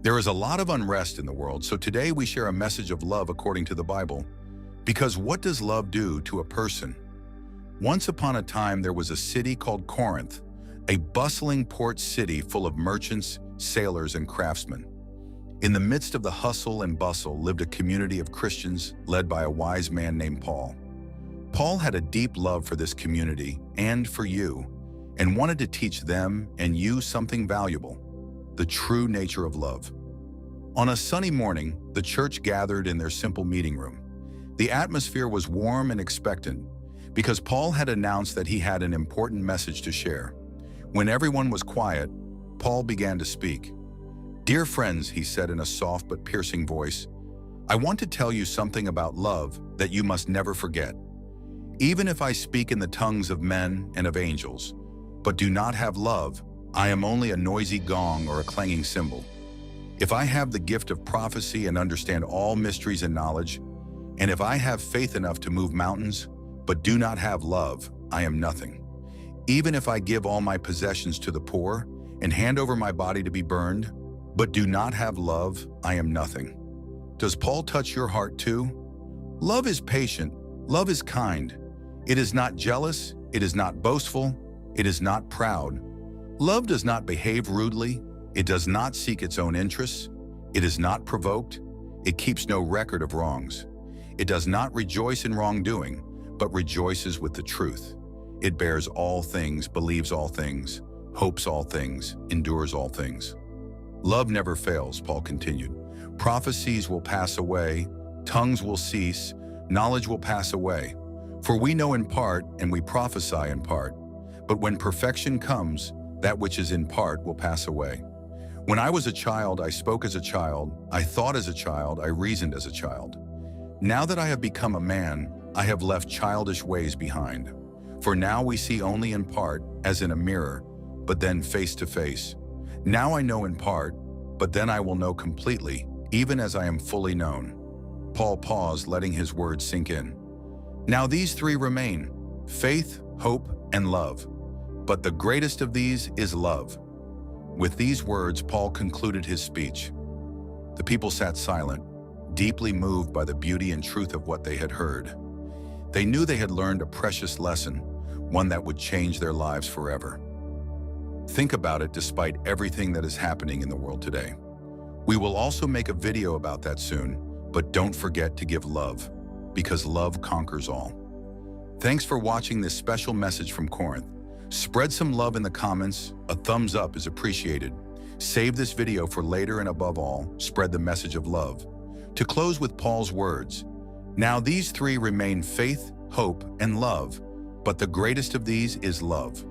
There is a lot of unrest in the world, so today we share a message of love according to the Bible. Because what does love do to a person? Once upon a time, there was a city called Corinth, a bustling port city full of merchants, sailors, and craftsmen. In the midst of the hustle and bustle lived a community of Christians led by a wise man named Paul. Paul had a deep love for this community and for you, and wanted to teach them and you something valuable: the true nature of love. On a sunny morning, the church gathered in their simple meeting room. The atmosphere was warm and expectant because Paul had announced that he had an important message to share. When everyone was quiet, Paul began to speak. "Dear friends," he said in a soft but piercing voice, "I want to tell you something about love that you must never forget. Even if I speak in the tongues of men and of angels, but do not have love, I am only a noisy gong or a clanging cymbal. If I have the gift of prophecy and understand all mysteries and knowledge, and if I have faith enough to move mountains, but do not have love, I am nothing. Even if I give all my possessions to the poor and hand over my body to be burned, but do not have love, I am nothing." Does Paul touch your heart too? Love is patient. Love is kind. It is not jealous. It is not boastful. It is not proud. Love does not behave rudely. It does not seek its own interests. It is not provoked. It keeps no record of wrongs. It does not rejoice in wrongdoing, but rejoices with the truth. It bears all things, believes all things, hopes all things, endures all things. Love never fails, Paul continued. Prophecies will pass away, tongues will cease, knowledge will pass away. For we know in part and we prophesy in part. But when perfection comes, that which is in part will pass away. When I was a child, I spoke as a child, I thought as a child, I reasoned as a child. Now that I have become a man, I have left childish ways behind. For now we see only in part, as in a mirror, but then face to face. Now I know in part, but then I will know completely, even as I am fully known." Paul paused, letting his words sink in. "Now these three remain: faith, hope, and love. But the greatest of these is love." With these words, Paul concluded his speech. The people sat silent, deeply moved by the beauty and truth of what they had heard. They knew they had learned a precious lesson, one that would change their lives forever. Think about it. Despite everything that is happening in the world today, we will also make a video about that soon, but don't forget to give love, because love conquers all. Thanks for watching this special message from Corinth. Spread some love in the comments. A thumbs up is appreciated. Save this video for later, and above all, spread the message of love. To close with Paul's words, "Now these three remain: faith, hope, and love, but the greatest of these is love."